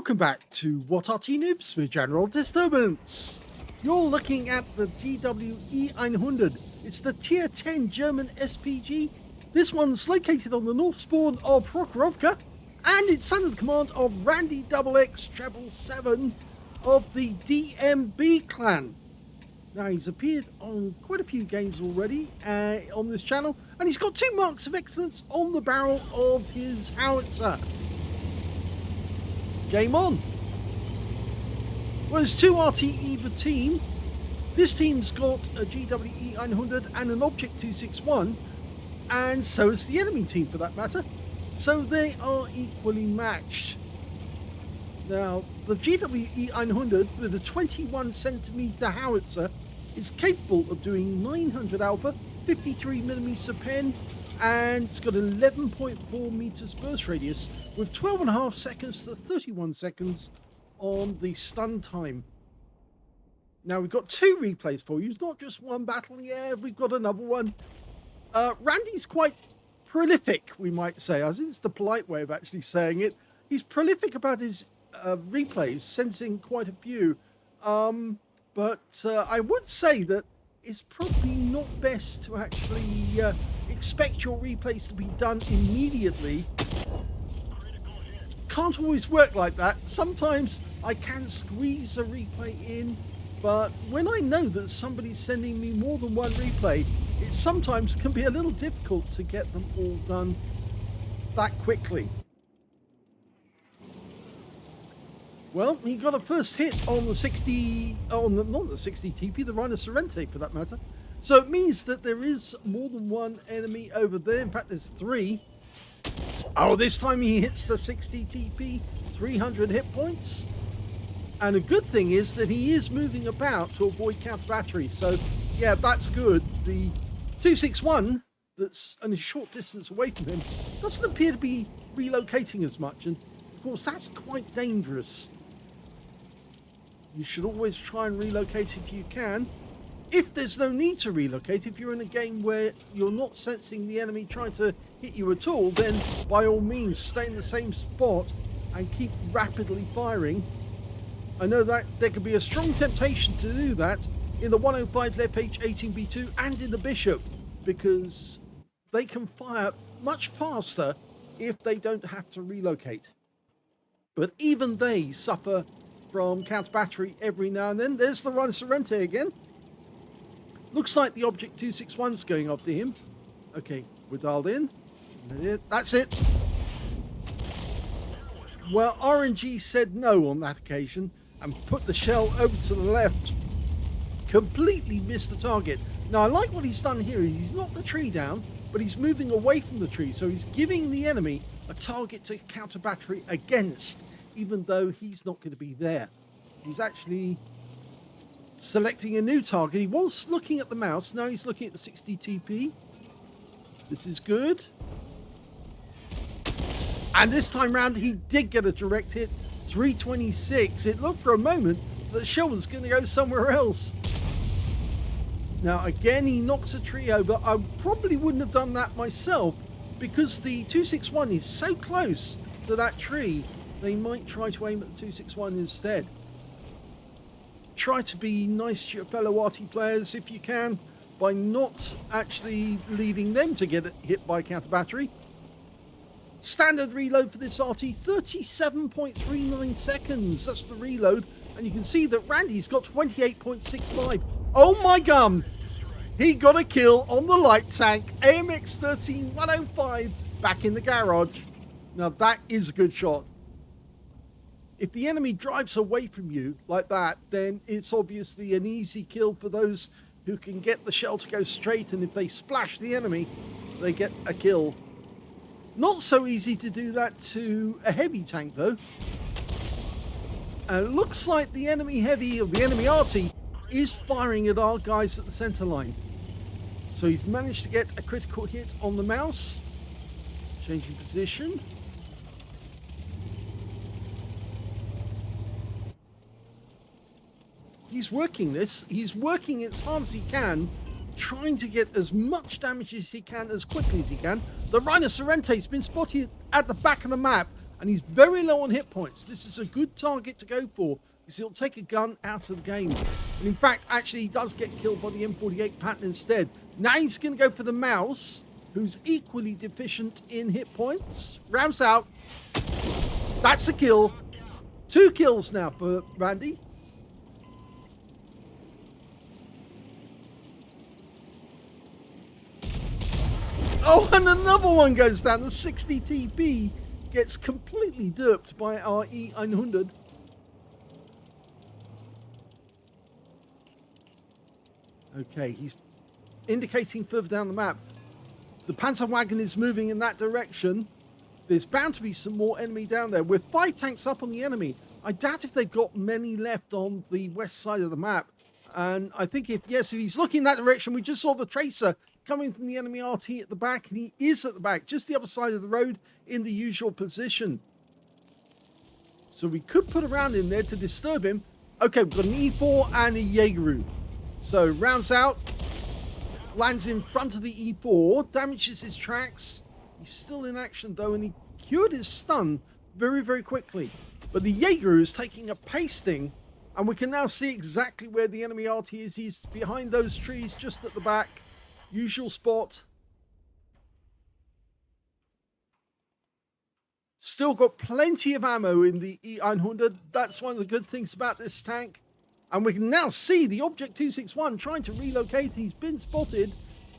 Welcome back to What Arty Noobs with General Disturbance. You're looking at the GWE-100. It's the Tier 10 German SPG. This one's located on the north spawn of Prokhorovka, and it's under the command of randyxx777 of the DMB clan. Now, he's appeared on quite a few games already on this channel, and he's got 2 marks of excellence on the barrel of his howitzer. Game on. Well, there's 2 Arty either team. This team's got a GWE-100 and an Object 261, and so is the enemy team for that matter. So they are equally matched. Now, the GWE-100 with a 21cm howitzer is capable of doing 900 alpha, 53mm pen, and it's got 11.4 meters burst radius with 12.5 seconds to 31 seconds on the stun time. Now, we've got 2 replays for you. It's not just one battle. Yeah, we've got another one. Randy's quite prolific, we might say. I think it's the polite way of actually saying it. He's prolific about his replays, sensing quite a few. But I would say that it's probably not best to actually expect your replays to be done immediately. Can't always work like that. Sometimes I can squeeze a replay in, but when I know that somebody's sending me more than one replay, it sometimes can be a little difficult to get them all done that quickly. Well, he got a first hit on the 60, not the 60 TP, the Rhino Sorrente for that matter. So it means that there is more than one enemy over there. In fact, there's 3. Oh, this time he hits the 60 TP, 300 hit points. And a good thing is that he is moving about to avoid counter battery. So yeah, that's good. The 261 that's only a short distance away from him doesn't appear to be relocating as much. And of course, that's quite dangerous. You should always try and relocate if you can. If there's no need to relocate, if you're in a game where you're not sensing the enemy trying to hit you at all, then by all means stay in the same spot and keep rapidly firing. I know that there could be a strong temptation to do that in the 105 left H18B2 and in the Bishop, because they can fire much faster if they don't have to relocate. But even they suffer from counter battery every now and then. There's the Rhino Sorrente again. Looks like the Object 261 is going after him. Okay, we're dialed in. That's it. Well, RNG said no on that occasion and put the shell over to the left. Completely missed the target. Now, I like what he's done here. He's knocked the tree down, but he's moving away from the tree. So he's giving the enemy a target to counter battery against, even though he's not going to be there. He's actually selecting a new target. He was looking at the mouse. Now he's looking at the 60 TP. This is good. And this time round, he did get a direct hit. 326. It looked for a moment that the shell was going to go somewhere else. Now, again, he knocks a tree over. I probably wouldn't have done that myself because the 261 is so close to that tree. They might try to aim at the 261 instead. Try to be nice to your fellow Arty players if you can by not actually leading them to get hit by counter battery. Standard reload for this Arty, 37.39 seconds. That's the reload. And you can see that Randy's got 28.65. Oh my gum! He got a kill on the light tank, AMX 13105, back in the garage. Now that is a good shot. If the enemy drives away from you like that, then it's obviously an easy kill for those who can get the shell to go straight, and if they splash the enemy, they get a kill. Not so easy to do that to a heavy tank though. And it looks like the enemy heavy, or the enemy Arty, is firing at our guys at the center line. So he's managed to get a critical hit on the mouse. Changing position. He's working this. He's working as hard as he can, trying to get as much damage as he can, as quickly as he can. The Rhino Sorrente's been spotted at the back of the map and he's very low on hit points. This is a good target to go for, because he'll take a gun out of the game. And in fact, actually, he does get killed by the M48 pattern instead. Now he's going to go for the mouse, who's equally deficient in hit points. Rounds out. That's a kill. 2 kills now for Randy. Oh, and another one goes down. The 60 TP gets completely derped by our E900. Okay, he's indicating further down the map. The Panzer wagon is moving in that direction. There's bound to be some more enemy down there. We're 5 tanks up on the enemy. I doubt if they've got many left on the west side of the map. And I think if he's looking that direction, we just saw the tracer coming from the enemy Arty at the back, and he is at the back, just the other side of the road in the usual position. So we could put a round in there to disturb him. Okay, we've got an E4 and a Jaegeru. So rounds out, lands in front of the E4, damages his tracks. He's still in action though, and he cured his stun very, very quickly. But the Jaegeru is taking a pasting, and we can now see exactly where the enemy Arty is. He's behind those trees just at the back. Usual spot. Still got plenty of ammo in the E900. That's one of the good things about this tank. And we can now see the Object 261 trying to relocate. He's been spotted.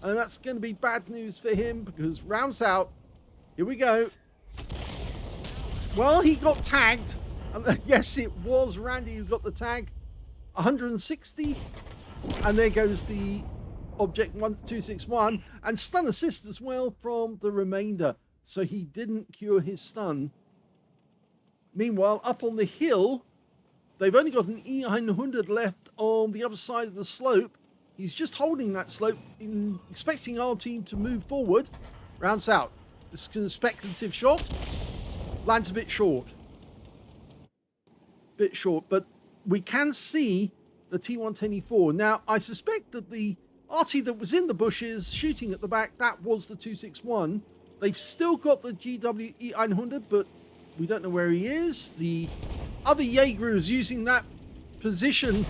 And that's going to be bad news for him, because rounds out. Here we go. Well, he got tagged. And yes, it was Randy who got the tag. 160. And there goes the Object 261, and stun assist as well from the remainder, so he didn't cure his stun. Meanwhile, up on the hill, they've only got an E900 left on the other side of the slope. He's just holding that slope, expecting our team to move forward. Rounds out. This is a speculative shot. Lands a bit short. But we can see the T110E4. Now, I suspect that the Arty that was in the bushes shooting at the back, that was the 261. They've still got the GW E900, but we don't know where he is. The other Jaeger is using that position.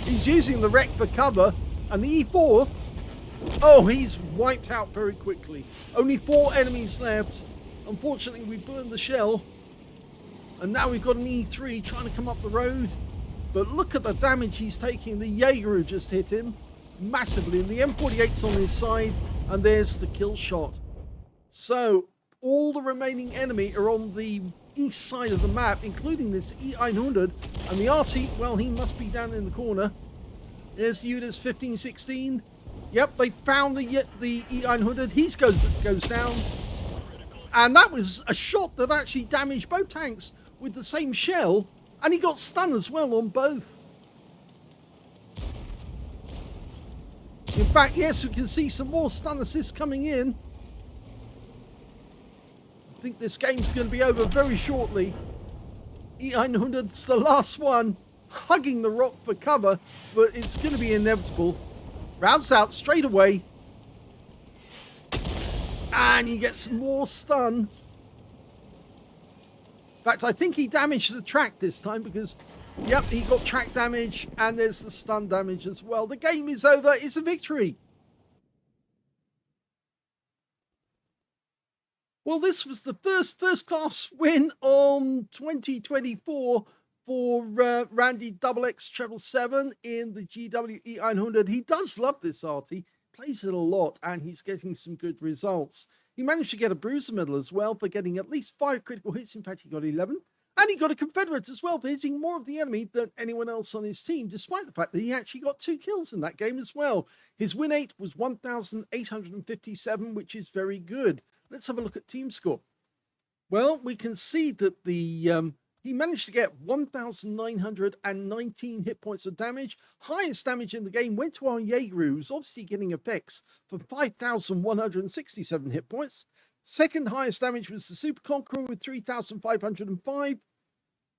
He's using the wreck for cover. And the E4, oh, he's wiped out very quickly. Only 4 enemies left. Unfortunately, we burned the shell. And now we've got an E3 trying to come up the road. But look at the damage he's taking. The Jaeger just hit him massively, and the M48's on his side, and there's the kill shot. So all the remaining enemy are on the east side of the map, including this E900, and the Arty, well, he must be down in the corner. There's the UDIS 1516. Yep, they found the E900. He goes down, and that was a shot that actually damaged both tanks with the same shell, and he got stunned as well on both. In fact, yes, we can see some more stun assists coming in. I think this game's going to be over very shortly. E900's the last one, hugging the rock for cover, but it's going to be inevitable. Rounds out straight away. And he gets more stun. In fact, I think he damaged the track this time, because yep, he got track damage, and there's the stun damage as well. The game is over. It's a victory. Well, this was the first-class win on 2024 for Randy XXX777 in the GW E900. He does love this Arty, plays it a lot, and he's getting some good results. He managed to get a Bruiser medal as well for getting at least 5 critical hits. In fact, he got 11. And he got a Confederate as well for hitting more of the enemy than anyone else on his team, despite the fact that he actually got 2 kills in that game as well. His win rate was 1,857, which is very good. Let's have a look at team score. Well, we can see that the he managed to get 1,919 hit points of damage. Highest damage in the game went to our Jaeger, who's obviously getting effects for 5,167 hit points. Second highest damage was the Super Conqueror with 3,505.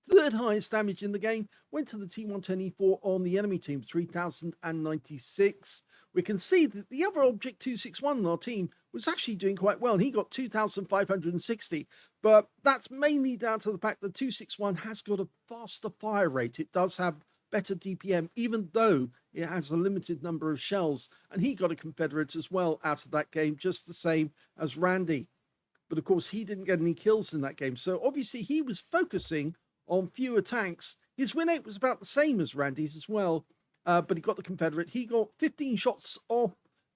third highest damage in the game went to the T110E4 on the enemy team, 3,096. We can see that the other Object 261 on our team was actually doing quite well. He got 2,560, but that's mainly down to the fact that 261 has got a faster fire rate. It does have better DPM, even though it has a limited number of shells, and he got a Confederate as well out of that game, just the same as Randy. But of course, he didn't get any kills in that game, so obviously he was focusing on fewer tanks. His win rate was about the same as Randy's as well, but he got the Confederate. He got 15 shots off,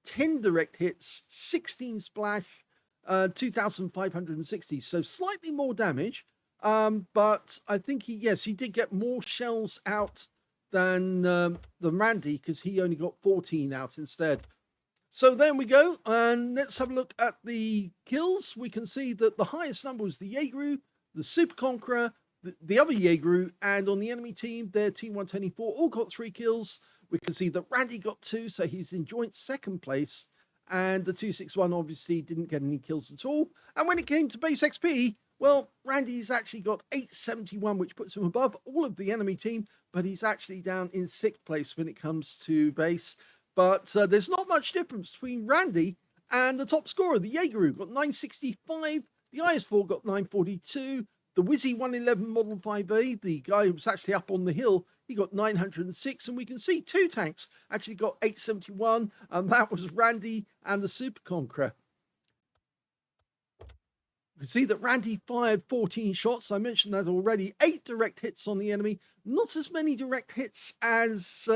10 direct hits, 16 splash, 2,560, so slightly more damage, but I think he did get more shells out than Randy, because he only got 14 out instead. So there we go, and let's have a look at the kills. We can see that the highest number was the Jaeger, the Super Conqueror, the other Jaeger, and on the enemy team, their T110E4 all got 3 kills. We can see that Randy got 2, so he's in joint second place, and the 261 obviously didn't get any kills at all. And when it came to base XP, well, Randy's actually got 871, which puts him above all of the enemy team, but he's actually down in 6th place when it comes to base. But there's not much difference between Randy and the top scorer, the Jaeger, got 965, the IS4 got 942, the Wizzy 111 Model 5A, the guy who was actually up on the hill, he got 906, and we can see 2 tanks actually got 871, and that was Randy and the Super Conqueror. You can see that Randy fired 14 shots. I mentioned that already. 8 direct hits on the enemy. Not as many direct hits as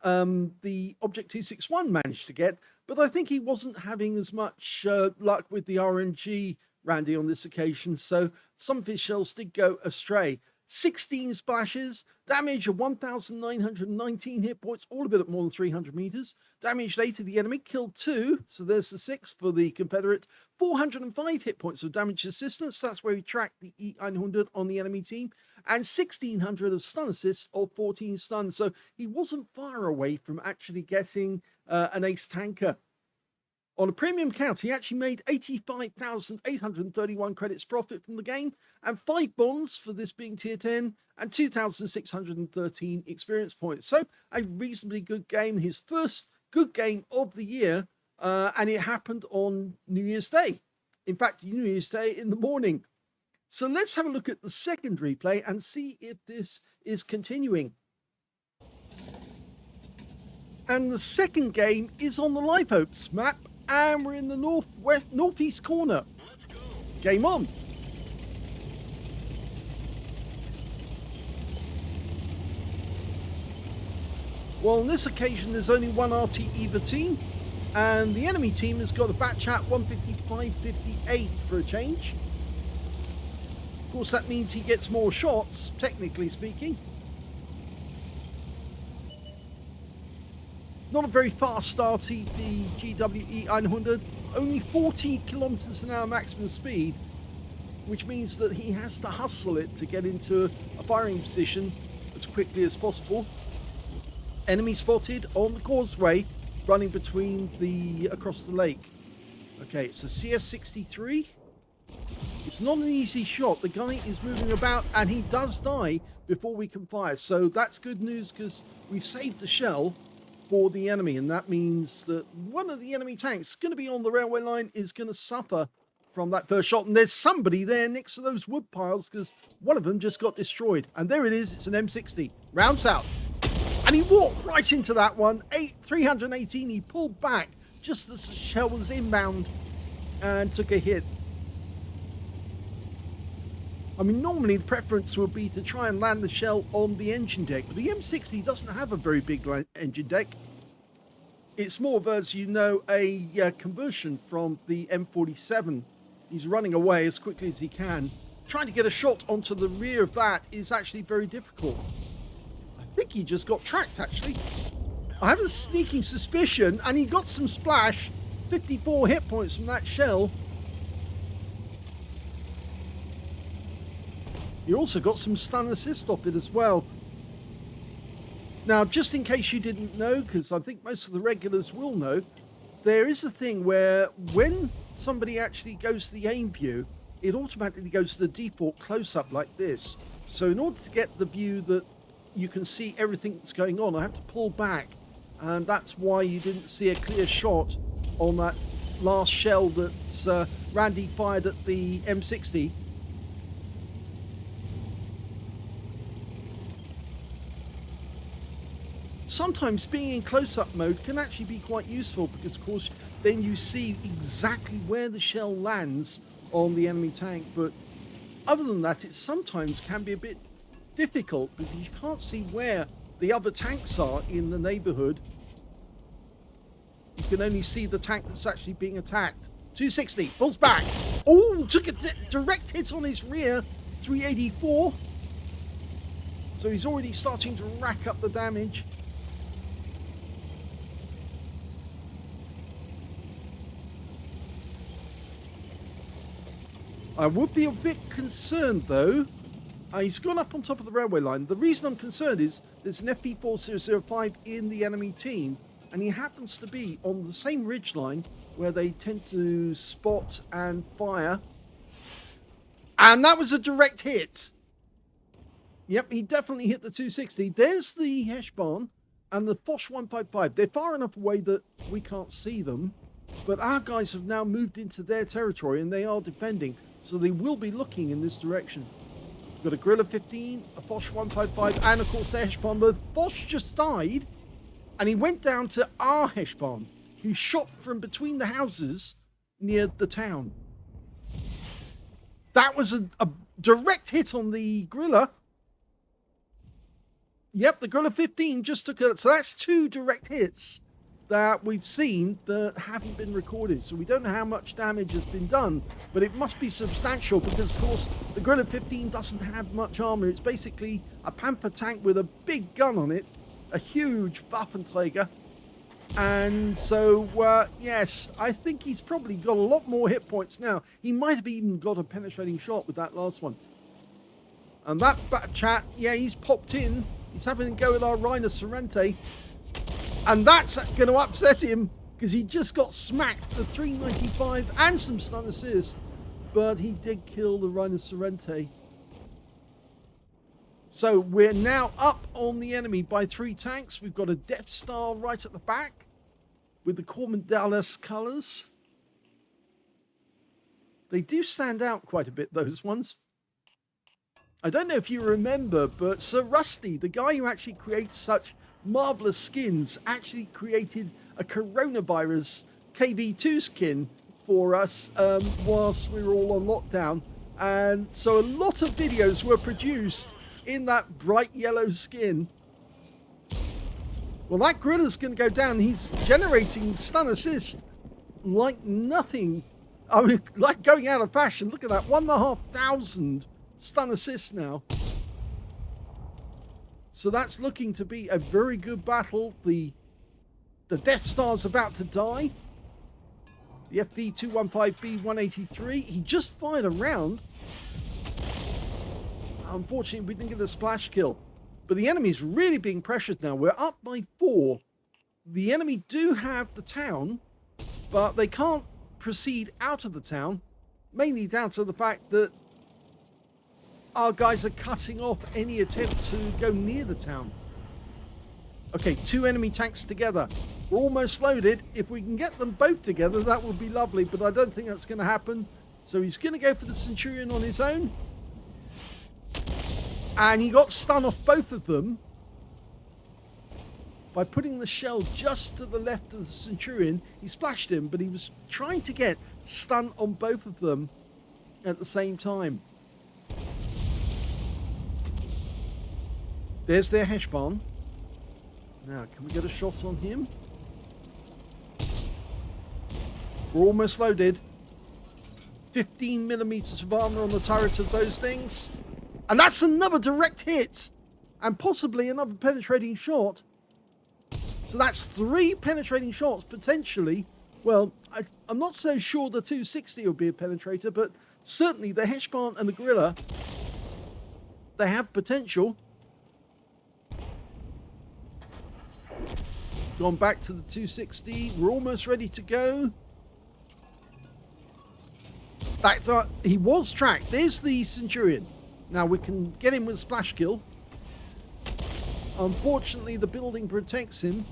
the Object 261 managed to get, but I think he wasn't having as much luck with the RNG, Randy, on this occasion, so some of his shells did go astray. 16 splashes, damage of 1,919 hit points, all of it at more than 300 meters. Damaged 8 of the enemy, killed 2, so there's the 6 for the Confederate. 405 hit points of damage assistance, that's where we tracked the E-100 on the enemy team, and 1,600 of stun assists, or 14 stuns, so he wasn't far away from actually getting an ace tanker. On a premium count, he actually made 85,831 credits profit from the game, and 5 bonds for this being tier 10, and 2,613 experience points. So a reasonably good game, his first good game of the year, and it happened on New Year's Day. In fact, New Year's Day in the morning. So let's have a look at the second replay and see if this is continuing. And the second game is on the Live Oaks map, and we're in the northeast corner. Game on. Well, on this occasion, there's only one Arty either team, and the enemy team has got a batch at 155.58 for a change. Of course, that means he gets more shots, technically speaking. Not a very fast Arty, the GWE 100, only 40 kilometers an hour maximum speed, which means that he has to hustle it to get into a firing position as quickly as possible. Enemy spotted on the causeway, running between across the lake. Okay, it's a CS-63. It's not an easy shot. The guy is moving about, and he does die before we can fire. So that's good news, because we've saved the shell for the enemy, and that means that one of the enemy tanks going to be on the railway line is going to suffer from that first shot. And there's somebody there next to those wood piles, because one of them just got destroyed. And there it is. It's an M60. Rounds out. And he walked right into that one. 318. He pulled back just as the shell was inbound and took a hit. I mean, normally the preference would be to try and land the shell on the engine deck, but the M60 doesn't have a very big engine deck. It's more of, as you know, a conversion from the M47. He's running away as quickly as he can. Trying to get a shot onto the rear of that is actually very difficult. I think he just got tracked, actually. I have a sneaking suspicion, and he got some splash. 54 hit points from that shell. You also got some stun assist off it as well. Now, just in case you didn't know, because I think most of the regulars will know, there is a thing where when somebody actually goes to the aim view, it automatically goes to the default close-up like this. So in order to get the view that you can see everything that's going on, I have to pull back. And that's why you didn't see a clear shot on that last shell that Randy fired at the M60. Sometimes being in close-up mode can actually be quite useful because, of course, then you see exactly where the shell lands on the enemy tank. But other than that, it sometimes can be a bit difficult because you can't see where the other tanks are in the neighborhood. You can only see the tank that's actually being attacked. 260, pulls back. Oh, took a direct hit on his rear. 384. So he's already starting to rack up the damage. I would be a bit concerned though. He's gone up on top of the railway line. The reason I'm concerned is there's an FP4005 in the enemy team, and he happens to be on the same ridgeline where they tend to spot and fire. And that was a direct hit. Yep, he definitely hit the 260. There's the Heshbon and the Foch 155. They're far enough away that we can't see them, but our guys have now moved into their territory and they are defending, so they will be looking in this direction. We've got a Guerrilla 15, a Foch 155, and of course the Heshbon. The Foch just died, and he went down to our Heshbon, who shot from between the houses near the town. That was a direct hit on the Guerrilla. Yep, the Guerrilla 15 just took it. So that's 2 direct hits that we've seen that haven't been recorded. So we don't know how much damage has been done, but it must be substantial because, of course, the Guerrilla 15 doesn't have much armor. It's basically a Pampa tank with a big gun on it, a huge Waffenträger. And so, yes, I think he's probably got a lot more hit points now. He might have even got a penetrating shot with that last one. And that chat, yeah, he's popped in. He's having a go at our Reiner Sorrente. And that's going to upset him because he just got smacked for 395 and some stun assist. But he did kill the Reiner Sorrente. So we're now up on the enemy by 3 tanks. We've got a Death Star right at the back with the Cormant Dallas colours. They do stand out quite a bit, those ones. I don't know if you remember, but Sir Rusty, the guy who actually creates such marvelous skins, actually created a coronavirus KV2 skin for us whilst we were all on lockdown. And so a lot of videos were produced in that bright yellow skin. Well, that Guerrilla's going to go down. He's generating stun assist like nothing. I mean, like going out of fashion. Look at that, 1,500 stun assist now. So that's looking to be a very good battle. The Death Star's about to die. The FV215B183. He just fired a round. Unfortunately, we didn't get a splash kill. But the enemy's really being pressured now. We're up by 4. The enemy do have the town, but they can't proceed out of the town. Mainly down to the fact that our guys are cutting off any attempt to go near the town. Okay, 2 enemy tanks together. We're almost loaded. If we can get them both together, that would be lovely, but I don't think that's going to happen. So he's going to go for the Centurion on his own. And he got stun off both of them by putting the shell just to the left of the Centurion. He splashed him, but he was trying to get stun on both of them at the same time. There's their Heshbon. Now, can we get a shot on him? We're almost loaded. 15 millimeters of armor on the turret of those things. And that's another direct hit. And possibly another penetrating shot. So that's 3 penetrating shots, potentially. Well, I'm not so sure the 260 will be a penetrator, but certainly the Heshbon and the Guerrilla, they have potential. Gone back to the 260. We're almost ready to go. Back to, he was tracked. There's the Centurion. Now we can get him with splash kill. Unfortunately, the building protects him.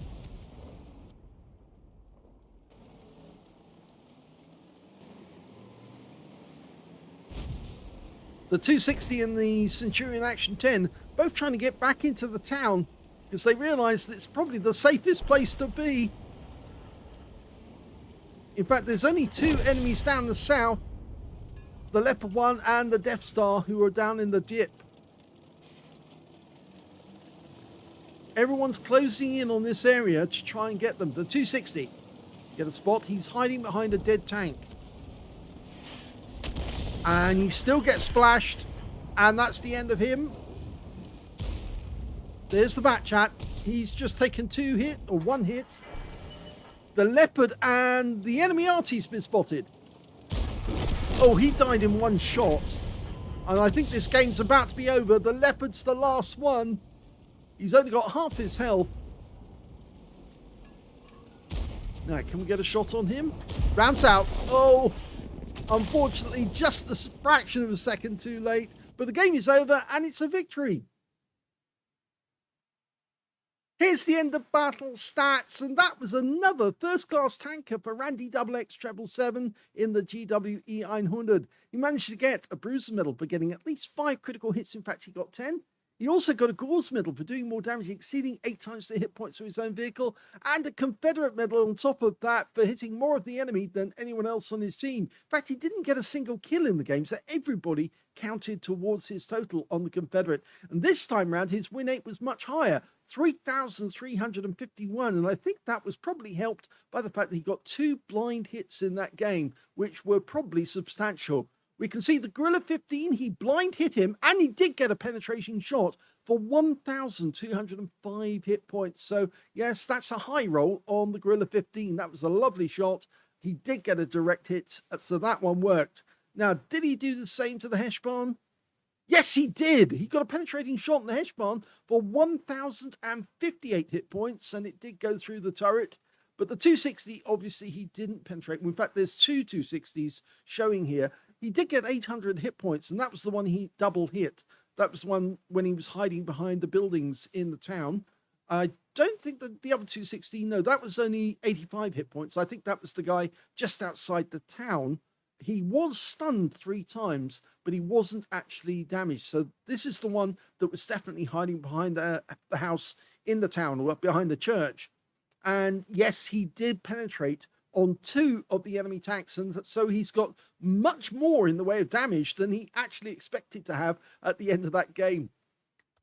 The 260 and the Centurion Action 10 both trying to get back into the town because they realise that it's probably the safest place to be. In fact, there's only two enemies down the south, the Leopard 1 and the Death Star, who are down in the dip. Everyone's closing in on this area to try and get them. The 260, get a spot. He's hiding behind a dead tank. And he still gets splashed. And that's the end of him. There's the Bat Chat. He's just taken one hit. The Leopard and the enemy Arty's been spotted. Oh, he died in one shot. And I think this game's about to be over. The Leopard's the last one. He's only got half his health. Now, can we get a shot on him? Rounds out. Oh, unfortunately, just a fraction of a second too late. But the game is over and it's a victory. Here's the end of battle stats, and that was another first-class tanker for Randy XXX777 in the GWE 900. He managed to get a Bruiser medal for getting at least 5 critical hits. In fact, he got 10. He also got a Gauze medal for doing more damage, exceeding 8 times the hit points of his own vehicle, and a Confederate medal on top of that for hitting more of the enemy than anyone else on his team. In fact, he didn't get a single kill in the game, so everybody counted towards his total on the Confederate. And this time round, his win rate was much higher, 3,351, and I think that was probably helped by the fact that he got 2 blind hits in that game, which were probably substantial. We can see the Gorilla 15, he blind hit him, and he did get a penetration shot for 1,205 hit points. So, yes, that's a high roll on the Gorilla 15. That was a lovely shot. He did get a direct hit, so that one worked. Now, did he do the same to the Heshbon? Yes, he did. He got a penetrating shot in the Heshbon for 1,058 hit points, and it did go through the turret. But the 260, obviously, he didn't penetrate. In fact, there's 2 260s showing here. He did get 800 hit points, and that was the one he double hit. That was the one when he was hiding behind the buildings in the town. I don't think that the other 260, no, that was only 85 hit points. I think that was the guy just outside the town. He was stunned 3 times, but he wasn't actually damaged. So this is the one that was definitely hiding behind the house in the town, or behind the church. And yes, he did penetrate on 2 of the enemy tanks, and so he's got much more in the way of damage than he actually expected to have at the end of that game.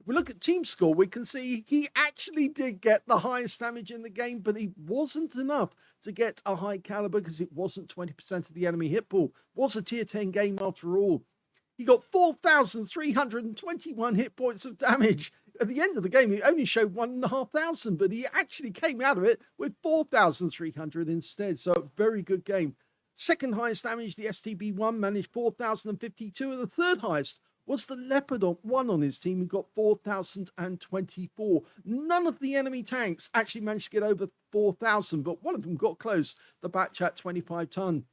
If we look at team score, we can see he actually did get the highest damage in the game, but he wasn't enough to get a high caliber because it wasn't 20% of the enemy hit pool. It was a tier 10 game after all. He got 4,321 hit points of damage. At the end of the game, he only showed 1,500, but he actually came out of it with 4,300 instead. So a very good game. Second highest damage, the STB-1 managed 4,052, and the third highest was the Leopard 1 on his team, who got 4,024. None of the enemy tanks actually managed to get over 4,000, but one of them got close, the Batchat 25-ton.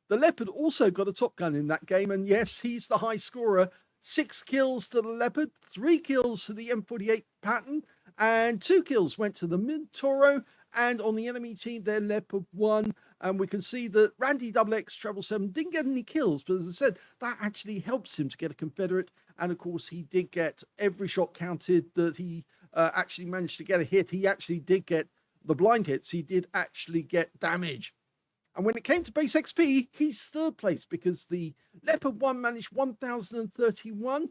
The Leopard also got a Top Gun in that game, and yes, he's the high scorer. 6 kills to the Leopard, 3 kills to the M48 Patton, and 2 kills went to the Mid-Toro, and on the enemy team, their Leopard 1. And we can see that Randy XXX777 didn't get any kills, but as I said, that actually helps him to get a Confederate. And of course, he did get every shot counted that he actually managed to get a hit. He actually did get the blind hits. He did actually get damage. And when it came to base XP, he's third place because the Leopard 1 managed 1,031,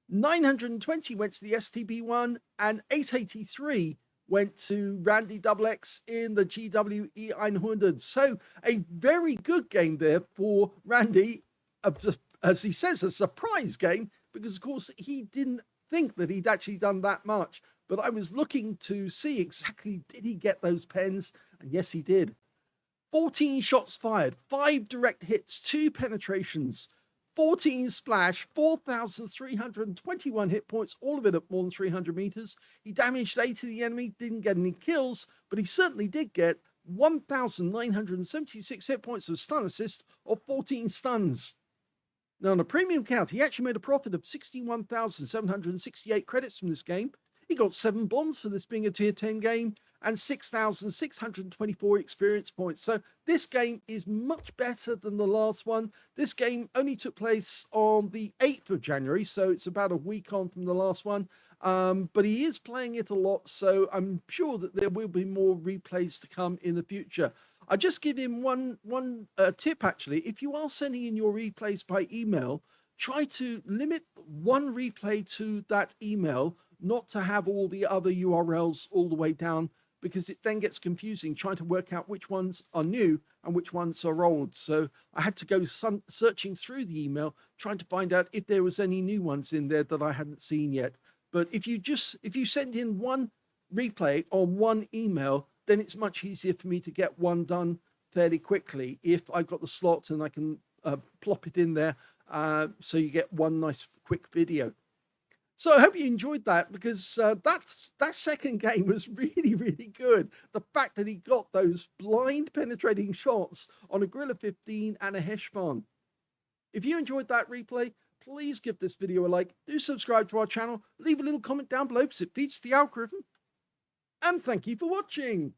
920 went to the STB-1, and 883 went to Randy XX in the GWE 900. So a very good game there for Randy, as he says, a surprise game, because of course he didn't think that he'd actually done that much. But I was looking to see exactly, did he get those pens? And yes, he did. 14 shots fired, 5 direct hits, 2 penetrations, 14 splash, 4,321 hit points, all of it at more than 300 meters. He damaged 8 of the enemy, didn't get any kills, but he certainly did get 1,976 hit points of stun assist, or 14 stuns. Now, on a premium count, he actually made a profit of 61,768 credits from this game. He got 7 bonds for this being a tier 10 game and 6,624 experience points. So this game is much better than the last one. This game only took place on the 8th of January, so it's about a week on from the last one. But he is playing it a lot, so I'm sure that there will be more replays to come in the future. I just give him one tip, actually. If you are sending in your replays by email, try to limit one replay to that email, not to have all the other URLs all the way down, because it then gets confusing trying to work out which ones are new and which ones are old. So I had to go searching through the email, trying to find out if there was any new ones in there that I hadn't seen yet. But if you send in one replay on one email, then it's much easier for me to get one done fairly quickly if I've got the slot and I can plop it in there, so you get one nice quick video. So I hope you enjoyed that, because that second game was really, really good. The fact that he got those blind penetrating shots on a Gorilla 15 and a Heshbon. If you enjoyed that replay, please give this video a like, do subscribe to our channel, leave a little comment down below because it feeds the algorithm. And thank you for watching.